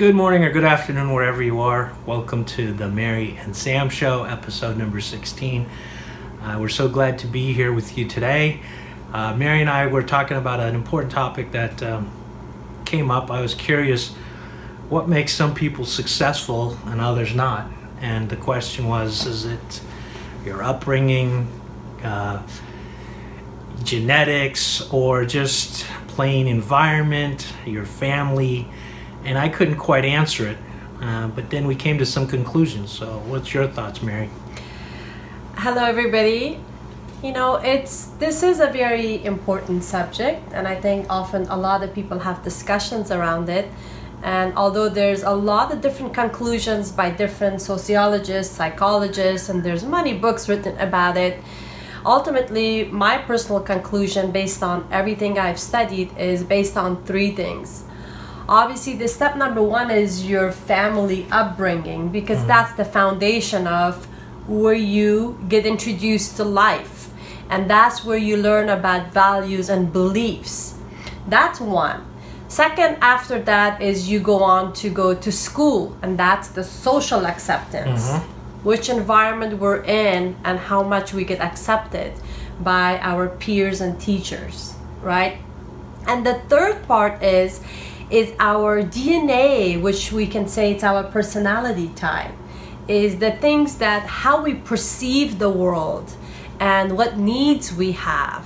Good morning or good afternoon, wherever you are. Welcome to the Mary and Sam Show, episode number 16. We're so glad to be here with you today. Mary and I were talking about an important topic that came up. I was curious what makes some people successful and others not. And the question was, is it your upbringing, genetics, or just plain environment, your family? And I couldn't quite answer it, but then we came to some conclusions. So what's your thoughts, Mary? Hello, everybody. This is a very important subject, and I think often a lot of people have discussions around it. And although there's a lot of different conclusions by different sociologists, psychologists, and there's many books written about it, ultimately my personal conclusion based on everything I've studied is based on three things. Obviously, the step number one is your family upbringing, because that's the foundation of where you get introduced to life. And that's where you learn about values and beliefs. That's one. Second, after that is you go to school, and that's the social acceptance. Which environment we're in and how much we get accepted by our peers and teachers, right? And the third part is our DNA, which we can say it's our personality type, is the things that how we perceive the world and what needs we have.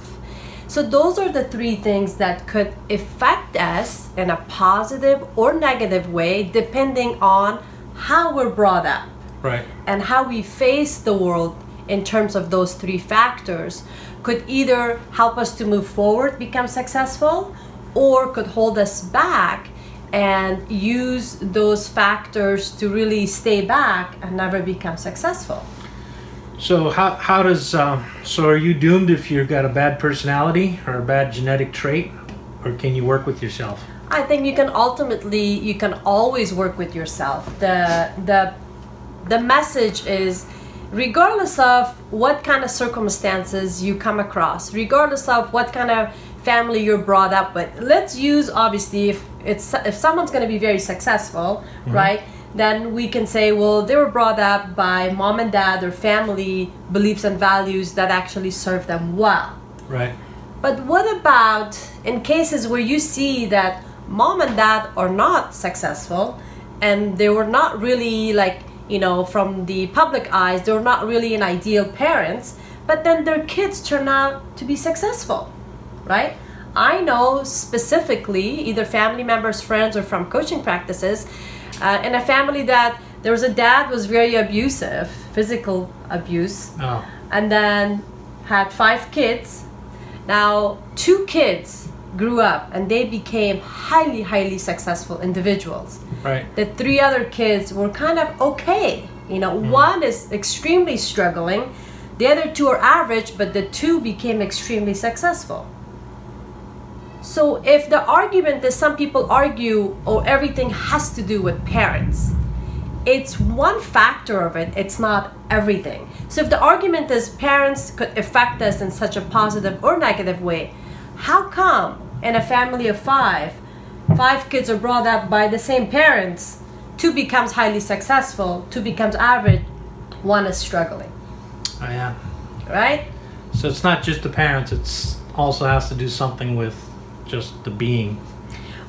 So those are the three things that could affect us in a positive or negative way depending on how we're brought up. Right. And how we face the world in terms of those three factors could either help us to move forward, become successful, or could hold us back and use those factors to really stay back and never become successful. So how does so are you doomed if you've got a bad personality or a bad genetic trait, or can you work with yourself? I think you can always work with yourself. The message is, regardless of what kind of circumstances you come across, regardless of what kind of family you're brought up with, let's use, obviously, if someone's going to be very successful, right, then we can say, well, they were brought up by mom and dad or family beliefs and values that actually serve them well. Right. But what about in cases where you see that mom and dad are not successful and they were not really from the public eyes, they're not really an ideal parents, but then their kids turn out to be successful, right? I know specifically, either family members, friends, or from coaching practices, in a family that there was a dad was very abusive, physical abuse, and then had 5 kids. Now, 2 kids grew up and they became highly, highly successful individuals. Right. The 3 other kids were kind of okay. One is extremely struggling, the other 2 are average, but the 2 became extremely successful. So if the argument is, some people argue, everything has to do with parents, it's one factor of it, it's not everything. So if the argument is parents could affect us in such a positive or negative way, how come in a family of 5 kids are brought up by the same parents, 2 becomes highly successful, 2 becomes average, 1 is struggling? Oh, yeah. Right? So it's not just the parents, it's also has to do something with just the being.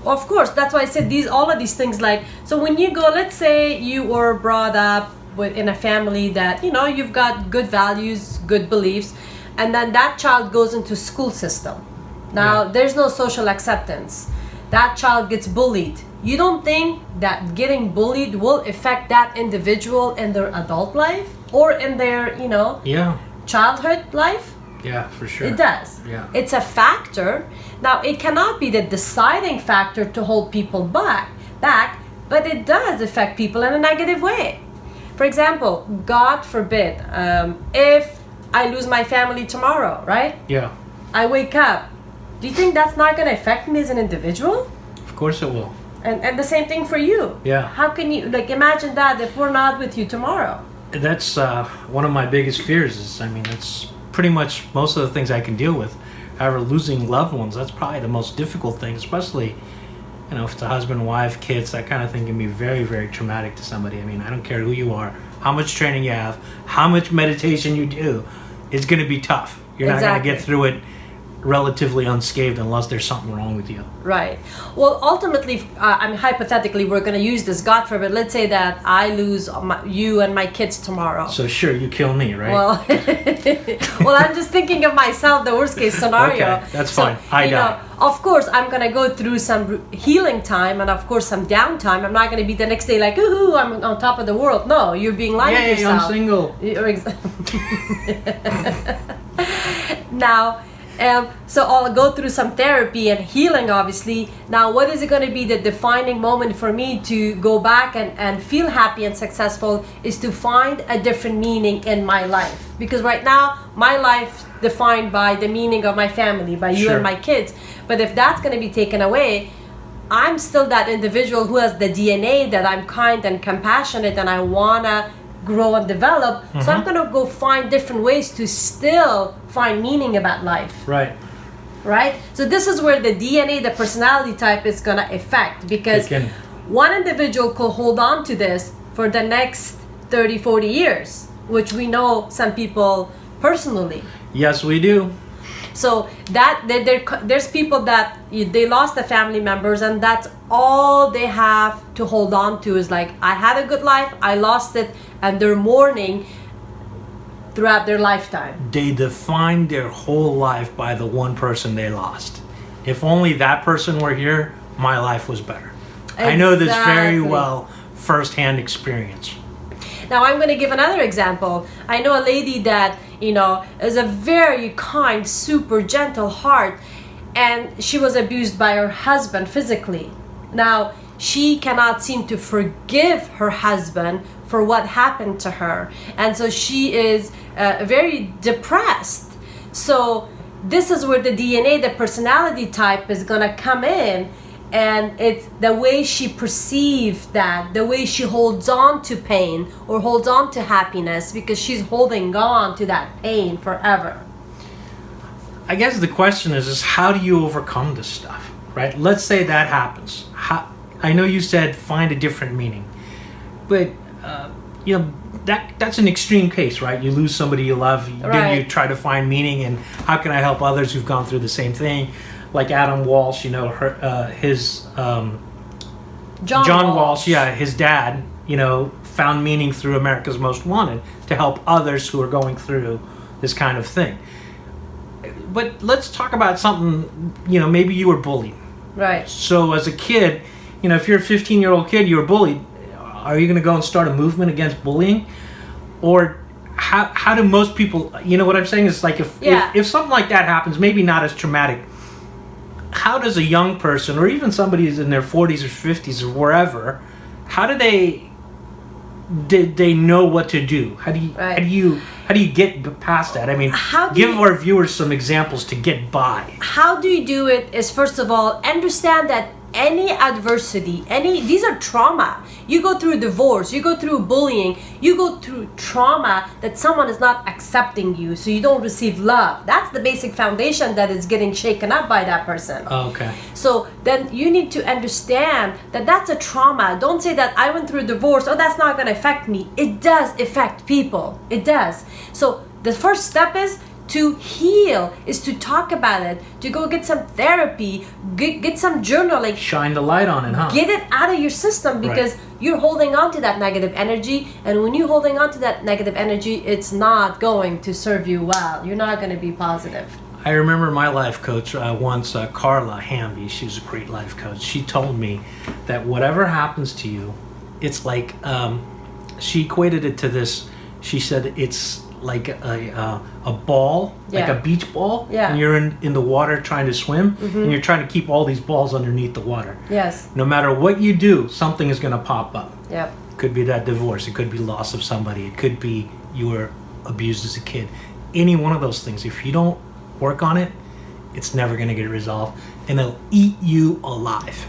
Well, of course, that's why I said all of these things, so when you go, let's say you were brought up in a family that, you've got good values, good beliefs, and then that child goes into school system. Now, there's no social acceptance. That child gets bullied. You don't think that getting bullied will affect that individual in their adult life or in their, childhood life? Yeah, for sure. It does. Yeah. It's a factor. Now, it cannot be the deciding factor to hold people back, but it does affect people in a negative way. For example, God forbid, if I lose my family tomorrow, right? Yeah. I wake up. Do you think that's not going to affect me as an individual? Of course it will. And the same thing for you. Yeah. How can you, imagine that if we're not with you tomorrow? That's one of my biggest fears it's pretty much most of the things I can deal with. However, losing loved ones, that's probably the most difficult thing, especially if it's a husband, wife, kids, that kind of thing can be very, very traumatic to somebody. I mean, I don't care who you are, how much training you have, how much meditation you do, it's going to be tough. You're not going to get through it relatively unscathed unless there's something wrong with you. Right. Well, ultimately, hypothetically, we're going to use this. God forbid. Let's say that I lose you and my kids tomorrow. So sure, you kill me, right? Well, well, I'm just thinking of myself, the worst case scenario. Okay, that's fine. I die. Of course, I'm going to go through some healing time and, of course, some downtime. I'm not going to be the next day like, ooh, I'm on top of the world. No, you're being lying to yourself. I'm single. Now, so I'll go through some therapy and healing, obviously. Now, what is it going to be the defining moment for me to go back and feel happy and successful is to find a different meaning in my life. Because right now, my life defined by the meaning of my family, by you and my kids. But if that's going to be taken away, I'm still that individual who has the DNA that I'm kind and compassionate and I want to grow and develop. So I'm going to go find different ways to still find meaning about life. Right? So this is where the DNA, the personality type, is going to affect, because one individual could hold on to this for the next 30, 40 years, which we know some people personally. Yes, we do. So that there's people that they lost the family members, and that's all they have to hold on to is like, I had a good life, I lost it, and they're mourning throughout their lifetime. They define their whole life by the one person they lost. If only that person were here, my life was better. Exactly. I know this very well, firsthand experience. Now I'm going to give another example. I know a lady that, is a very kind, super gentle heart, and she was abused by her husband physically. Now, she cannot seem to forgive her husband for what happened to her, and so she is very depressed. So this is where the DNA, the personality type, is going to come in. And it's the way she perceives that, the way she holds on to pain or holds on to happiness, because she's holding on to that pain forever. I guess the question is how do you overcome this stuff, right? Let's say that happens. I know you said find a different meaning, but that's an extreme case, right? You lose somebody you love, then you try to find meaning, and how can I help others who've gone through the same thing? Like Adam Walsh, his John Walsh, his dad, found meaning through America's Most Wanted to help others who are going through this kind of thing. But let's talk about something, maybe you were bullied. Right. So as a kid, if you're a 15-year-old kid, you were bullied, are you going to go and start a movement against bullying? Or how do most people, what I'm saying is like if something like that happens, maybe not as traumatic, how does a young person, or even somebody who's in their 40s or 50s or wherever, how do they know what to do? How do you get past that? I mean, give our viewers some examples to get by. How do you do it is, first of all, understand that any adversity, these are trauma. You go through divorce, you go through bullying, you go through trauma that someone is not accepting you, so you don't receive love. That's the basic foundation that is getting shaken up by that person. Oh, okay. So then you need to understand that that's a trauma. Don't say that I went through divorce, that's not going to affect me. It does affect people. It does. So the first step is to heal, is to talk about it, to go get some therapy, get some journaling. Shine the light on it, huh? Get it out of your system, because you're holding on to that negative energy, and when you're holding on to that negative energy, it's not going to serve you well. You're not going to be positive. I remember my life coach once, Carla Hamby, she was a great life coach. She told me that whatever happens to you, it's like, she equated it to this. She said it's like a ball, like a beach ball, and you're in the water trying to swim, and you're trying to keep all these balls underneath the water. Yes. No matter what you do, something is going to pop up. Yep. It could be that divorce. It could be loss of somebody. It could be you were abused as a kid. Any one of those things, if you don't work on it, it's never going to get resolved, and it'll eat you alive.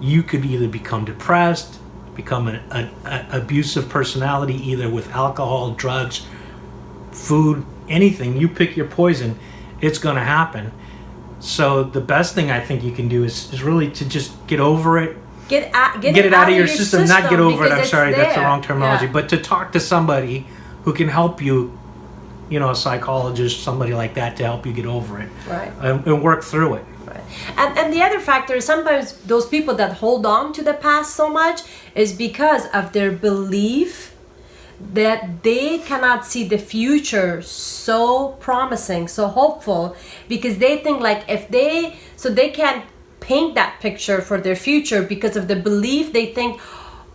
You could either become depressed, become an abusive personality, either with alcohol, drugs, food, anything. You pick your poison, it's going to happen. So the best thing I think you can do is really to just get over it. Get it out of your system. Not get over it. I'm sorry, that's the wrong terminology. Yeah. But to talk to somebody who can help you, a psychologist, somebody like that, to help you get over it. Right. And work through it. Right. And the other factor is sometimes those people that hold on to the past so much is because of their belief that they cannot see the future so promising, so hopeful, because they think like they can't paint that picture for their future because of the belief. They think,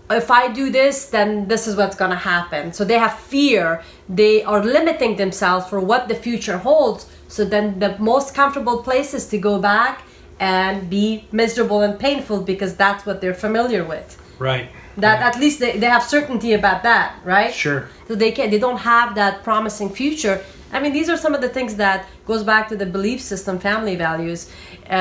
if I do this, then this is what's going to happen. So they have fear. They are limiting themselves for what the future holds. So then the most comfortable place is to go back and be miserable and painful because that's what they're familiar with. Right. That at least they have certainty about that, right? Sure. So they don't have that promising future. I mean, these are some of the things that goes back to the belief system, family values.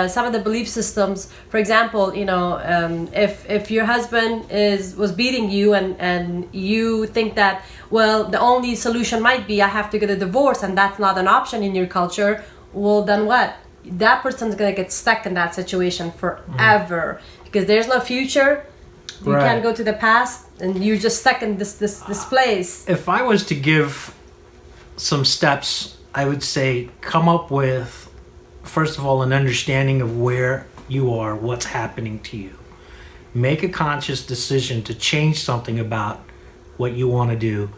Some of the belief systems, for example, if your husband was beating you and you think that, well, the only solution might be I have to get a divorce, and that's not an option in your culture, well, then what? That person's going to get stuck in that situation forever because there's no future. You can't go to the past, and you're just stuck in this place. If I was to give some steps, I would say come up with, first of all, an understanding of where you are, what's happening to you. Make a conscious decision to change something about what you want to do.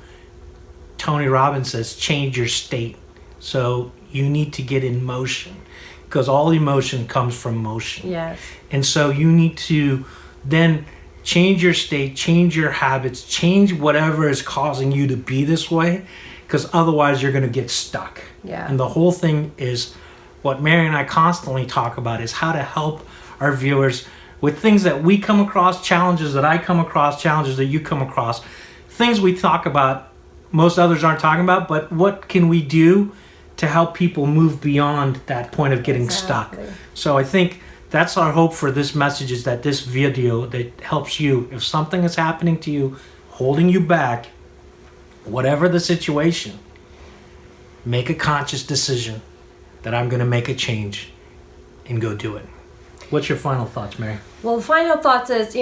Tony Robbins says change your state. So you need to get in motion because all emotion comes from motion. Yes. And so you need to then change your state, change your habits, change whatever is causing you to be this way, because otherwise you're going to get stuck. Yeah. And the whole thing is what Mary and I constantly talk about is how to help our viewers with things that we come across, challenges that I come across, challenges that you come across, things we talk about, most others aren't talking about, but what can we do to help people move beyond that point of getting stuck? So I think that's our hope for this message, is that this video that helps you, if something is happening to you, holding you back, whatever the situation, make a conscious decision that I'm going to make a change and go do it. What's your final thoughts, Mary? Well, final thoughts is,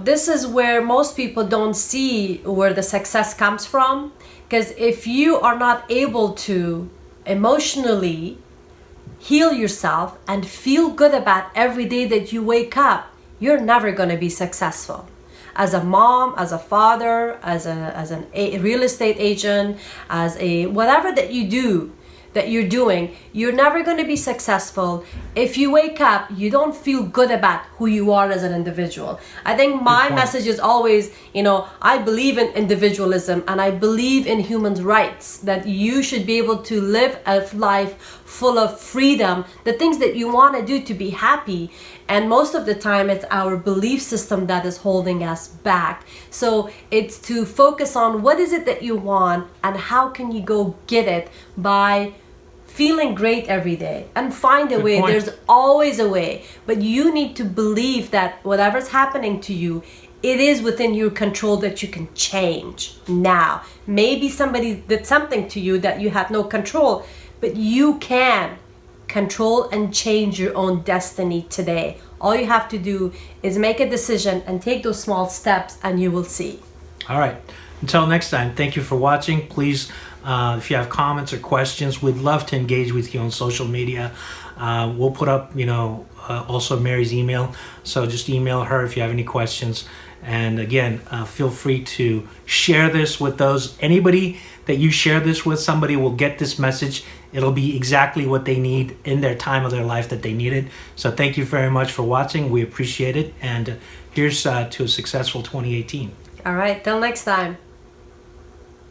this is where most people don't see where the success comes from. Because if you are not able to emotionally heal yourself and feel good about every day that you wake up, you're never going to be successful. As a mom, as a father, as a real estate agent, as a whatever that you're doing, you're never going to be successful if you wake up, you don't feel good about who you are as an individual. I think my message is always, I believe in individualism and I believe in human rights, that you should be able to live a life full of freedom, the things that you want to do to be happy. And most of the time it's our belief system that is holding us back. So it's to focus on what is it that you want and how can you go get it by feeling great every day, and find a way. There's always a way, but you need to believe that whatever's happening to you, it is within your control, that you can change now. Maybe somebody did something to you that you had no control, but you can control and change your own destiny today. All you have to do is make a decision and take those small steps, and you will see. All right. Until next time, thank you for watching. Please, if you have comments or questions, we'd love to engage with you on social media. We'll put up, also Mary's email. So just email her if you have any questions. And again, feel free to share this with anybody that you share this with. Somebody will get this message. It'll be exactly what they need in their time of their life that they need it. So thank you very much for watching. We appreciate it. And here's to a successful 2018. All right. Till next time.